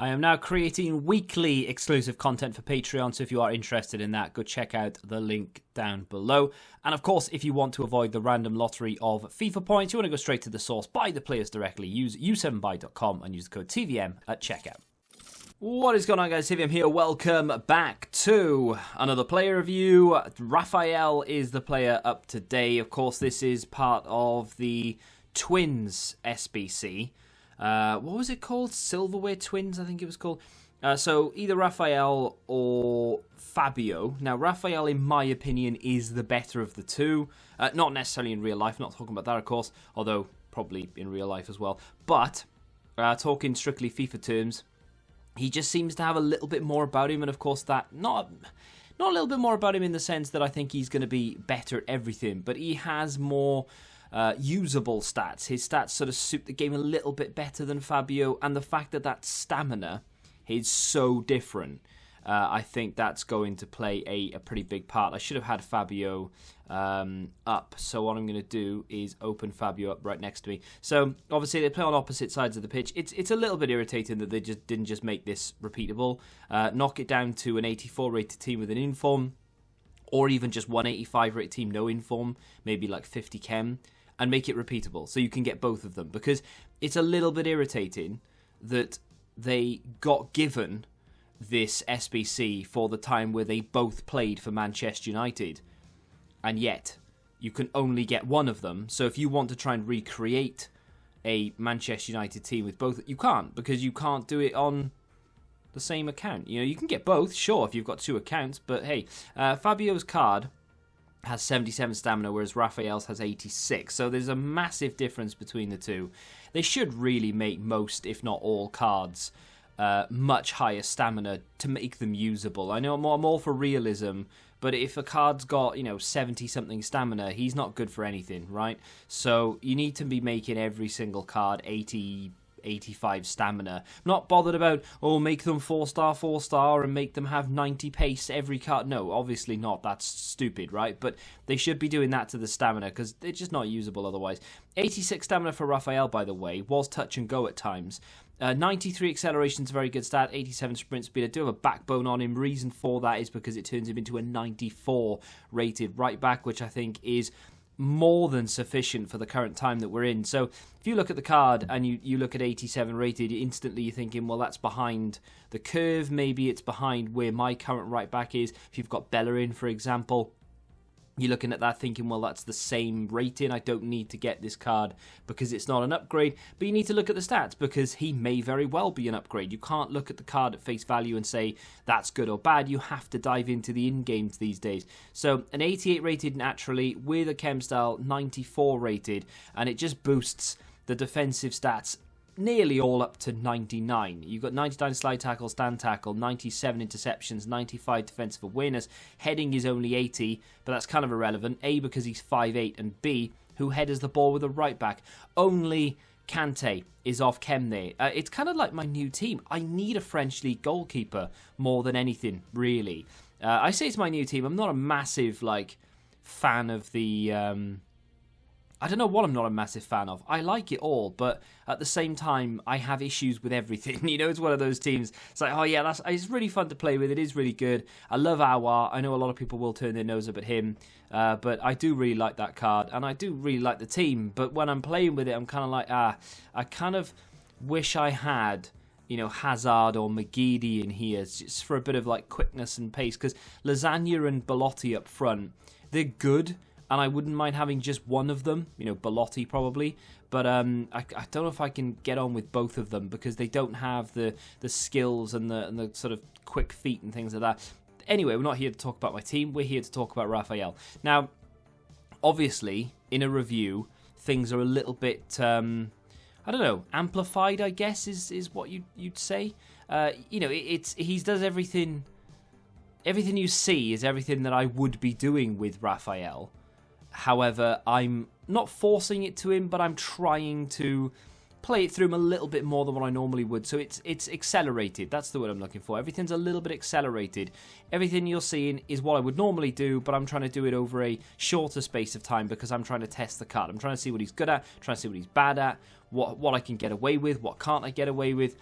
I am now creating weekly exclusive content for Patreon, so if you are interested in that, go check out the link down below. And of course, if you want to avoid the random lottery of FIFA points, you want to go straight to the source, buy the players directly, use u7buy.com and use the code TVM at checkout. What is going on, guys? TVM here. Welcome back to another player review. Rafael is the player up today. Of course, this is part of the Twins SBC. What was it called? Silverware Twins, I think it was called. So either Rafael or Fabio. Now, Rafael, in my opinion, is the better of the two. Not necessarily in real life. Not talking about that, of course. Although, probably in real life as well. But, talking strictly FIFA terms, he just seems to have a little bit more about him. And, of course, that... Not a little bit more about him in the sense that I think he's going to be better at everything. But he has more... usable stats. His stats sort of suit the game a little bit better than Fabio, and the fact that that stamina is so different, I think that's going to play a pretty big part. I should have had Fabio up, so what I'm going to do is open Fabio up right next to me. So obviously they play on opposite sides of the pitch. It's a little bit irritating that they just didn't make this repeatable. Knock it down to an 84 rated team with an inform, or even just 185 rated team no inform, maybe like 50 chem, and make it repeatable so you can get both of them. Because it's a little bit irritating that they got given this SBC for the time where they both played for Manchester United, and yet you can only get one of them. So if you want to try and recreate a Manchester United team with both, you can't, because you can't do it on the same account. You know, you can get both, sure, if you've got two accounts, but hey, Fabio's card has 77 stamina, whereas Rafael's has 86. So there's a massive difference between the two. They should really make most, if not all, cards much higher stamina to make them usable. I know I'm all for realism, but if a card's got, 70-something stamina, he's not good for anything, right? So you need to be making every single card 80, 85 stamina. I'm not bothered about, make them 4-star, and make them have 90 pace every card. No, obviously not. That's stupid, right? But they should be doing that to the stamina, because they're just not usable otherwise. 86 stamina for Rafael, by the way, was touch and go at times. 93 acceleration is a very good stat, 87 sprint speed. I do have a backbone on him. Reason for that is because it turns him into a 94 rated right back, which I think is more than sufficient for the current time that we're in. So if you look at the card and you look at 87 rated, instantly you're thinking, well, that's behind the curve. Maybe it's behind where my current right back is. If you've got Bellerin, for example, you're looking at that thinking, well, that's the same rating. I don't need to get this card because it's not an upgrade. But you need to look at the stats because he may very well be an upgrade. You can't look at the card at face value and say that's good or bad. You have to dive into the in-games these days. So an 88 rated naturally with a chem style, 94 rated, and it just boosts the defensive stats nearly all up to 99. You've got 99 slide tackle, stand tackle, 97 interceptions, 95 defensive awareness. Heading is only 80, but that's kind of irrelevant. A, because he's 5'8", and B, who headers the ball with a right back. Only Kante is off chem there. It's kind of like my new team. I need a French league goalkeeper more than anything, really. I say it's my new team. I'm not a massive fan of the... I don't know what I'm not a massive fan of. I like it all, but at the same time, I have issues with everything. It's one of those teams. It's like, oh yeah, it's really fun to play with. It is really good. I love Aouar. I know a lot of people will turn their nose up at him, but I do really like that card, and I do really like the team. But when I'm playing with it, I'm kind of like, I kind of wish I had, Hazard or McGeady in here just for a bit of quickness and pace, because Lasagna and Belotti up front, they're good. And I wouldn't mind having just one of them, Belotti probably. But I don't know if I can get on with both of them because they don't have the skills and the sort of quick feet and things like that. Anyway, we're not here to talk about my team. We're here to talk about Rafael. Now, obviously, in a review, things are a little bit, amplified, I guess, is what you'd say. He does everything. Everything you see is everything that I would be doing with Rafael. However, I'm not forcing it to him, but I'm trying to play it through him a little bit more than what I normally would. So it's accelerated. That's the word I'm looking for. Everything's a little bit accelerated. Everything you're seeing is what I would normally do, but I'm trying to do it over a shorter space of time because I'm trying to test the card. I'm trying to see what he's good at, trying to see what he's bad at, what I can get away with, what can't I get away with.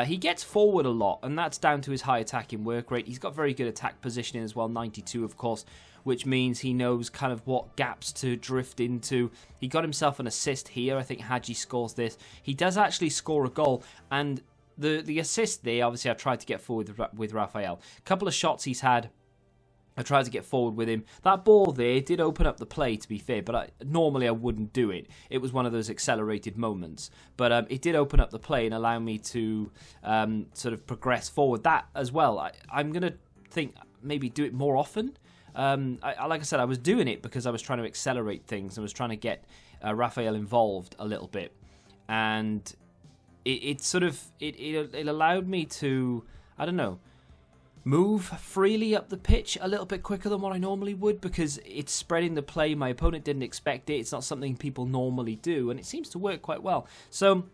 He gets forward a lot, and that's down to his high attacking work rate. He's got very good attack positioning as well, 92 of course, which means he knows kind of what gaps to drift into. He got himself an assist here. I think Hadji scores this. He does actually score a goal, and the assist there, obviously I tried to get forward with Rafael. A couple of shots he's had, I tried to get forward with him. That ball there did open up the play, to be fair, but normally I wouldn't do it. It was one of those accelerated moments. But it did open up the play and allow me to sort of progress forward. That as well, I'm going to think maybe do it more often. Like I said, I was doing it because I was trying to accelerate things. I was trying to get Rafael involved a little bit. And it allowed me to, I don't know, move freely up the pitch a little bit quicker than what I normally would, because it's spreading the play. My opponent didn't expect it. It's not something people normally do, and it seems to work quite well. So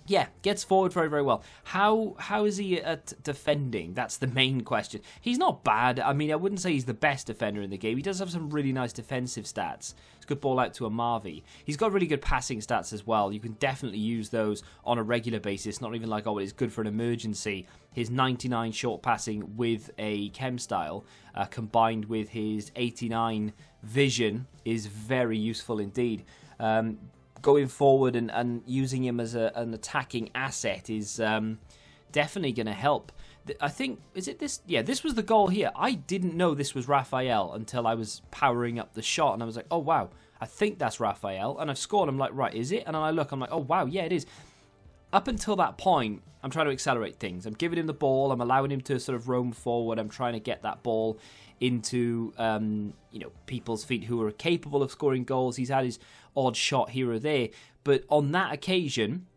yeah, gets forward very, very well. How is he at defending? That's the main question. He's not bad. I mean, I wouldn't say he's the best defender in the game. He does have some really nice defensive stats. It's a good ball out to Amavi. He's got really good passing stats as well. You can definitely use those on a regular basis. Not even like, oh, it's good for an emergency. His 99 short passing with a chem style combined with his 89 vision is very useful indeed. Going forward and using him as an attacking asset is definitely going to help. I think, is it this? Yeah, this was the goal here. I didn't know this was Rafael until I was powering up the shot, and I was like, oh, wow, I think that's Rafael. And I've scored. I'm like, right, is it? And then I look, I'm like, oh, wow, yeah, it is. Up until that point, I'm trying to accelerate things. I'm giving him the ball. I'm allowing him to sort of roam forward. I'm trying to get that ball into people's feet who are capable of scoring goals. He's had his odd shot here or there, but on that occasion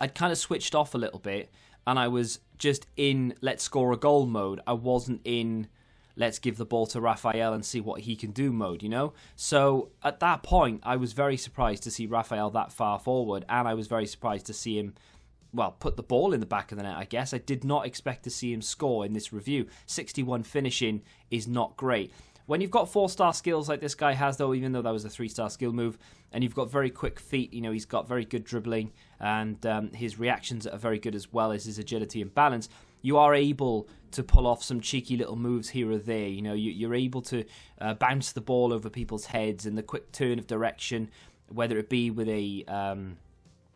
I'd kind of switched off a little bit, and I was just in let's score a goal mode. I wasn't in let's give the ball to Rafael and see what he can do mode, you know? So at that point I was very surprised to see Rafael that far forward, and I was very surprised to see him, well, put the ball in the back of the net, I guess. I did not expect to see him score in this review. 61 finishing is not great. When you've got 4-star skills like this guy has, though, even though that was a 3-star skill move, and you've got very quick feet, you know, he's got very good dribbling, and his reactions are very good as well as his agility and balance, you are able to pull off some cheeky little moves here or there. You know, you're able to bounce the ball over people's heads, and the quick turn of direction, whether it be with a,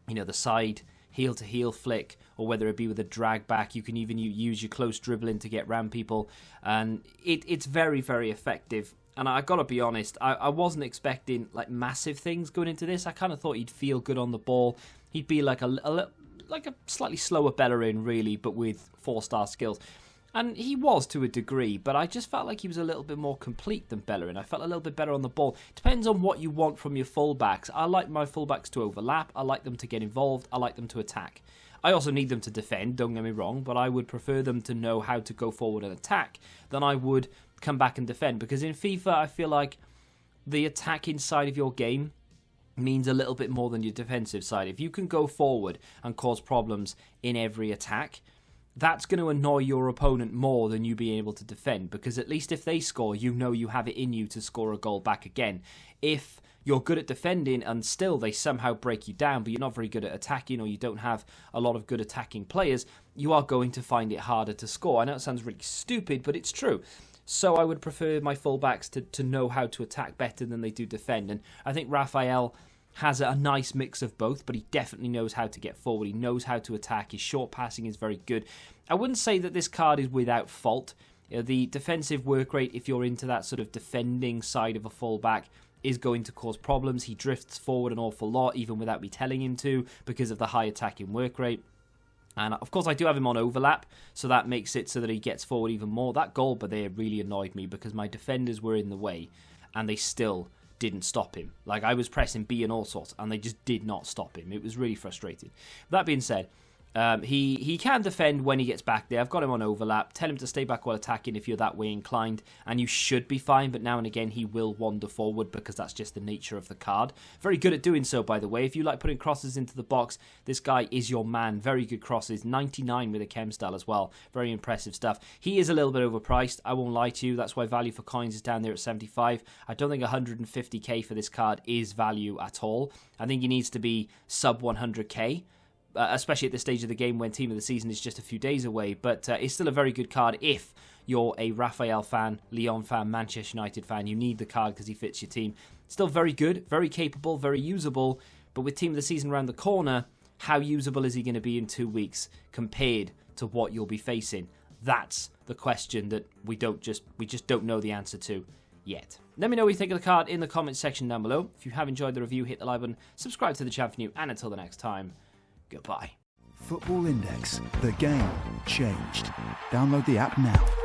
the side heel-to-heel flick, or whether it be with a drag back. You can even use your close dribbling to get around people, and it's very, very effective. And I gotta be honest, I wasn't expecting like massive things going into this. I kind of thought he'd feel good on the ball. He'd be like a slightly slower Bellerin, really, but with 4-star skills. And he was to a degree, but I just felt like he was a little bit more complete than Bellerin. I felt a little bit better on the ball. Depends on what you want from your fullbacks. I like my fullbacks to overlap. I like them to get involved. I like them to attack. I also need them to defend, don't get me wrong, but I would prefer them to know how to go forward and attack than I would come back and defend. Because in FIFA, I feel like the attacking side of your game means a little bit more than your defensive side. If you can go forward and cause problems in every attack, that's going to annoy your opponent more than you being able to defend, because at least if they score, you know you have it in you to score a goal back again. If you're good at defending and still they somehow break you down, but you're not very good at attacking, or you don't have a lot of good attacking players, you are going to find it harder to score. I know it sounds really stupid, but it's true. So I would prefer my fullbacks to know how to attack better than they do defend. And I think Rafael has a nice mix of both, but he definitely knows how to get forward. He knows how to attack. His short passing is very good. I wouldn't say that this card is without fault. The defensive work rate, if you're into that sort of defending side of a fullback, is going to cause problems. He drifts forward an awful lot, even without me telling him to, because of the high attacking work rate. And of course I do have him on overlap, so that makes it so that he gets forward even more. That goal but there really annoyed me because my defenders were in the way and they still didn't stop him. Like, I was pressing B and all sorts and they just did not stop him. It was really frustrating. That being said, he can defend when he gets back there. I've got him on overlap. Tell him to stay back while attacking if you're that way inclined, and you should be fine, but now and again he will wander forward because that's just the nature of the card. Very good at doing so, by the way. If you like putting crosses into the box, this guy is your man. Very good crosses. 99 with a chem style as well. Very impressive stuff. He is a little bit overpriced, I won't lie to you. That's why value for coins is down there at 75. I don't think 150k for this card is value at all. I think he needs to be sub 100k. especially at this stage of the game when Team of the Season is just a few days away. But it's still a very good card if you're a Rafael fan, Lyon fan, Manchester United fan. You need the card because he fits your team. Still very good, very capable, very usable. But with Team of the Season around the corner, how usable is he going to be in 2 weeks compared to what you'll be facing? That's the question that we just don't know the answer to yet. Let me know what you think of the card in the comments section down below. If you have enjoyed the review, hit the like button, subscribe to the channel for new, and until the next time, goodbye. Football Index. The game changed. Download the app now.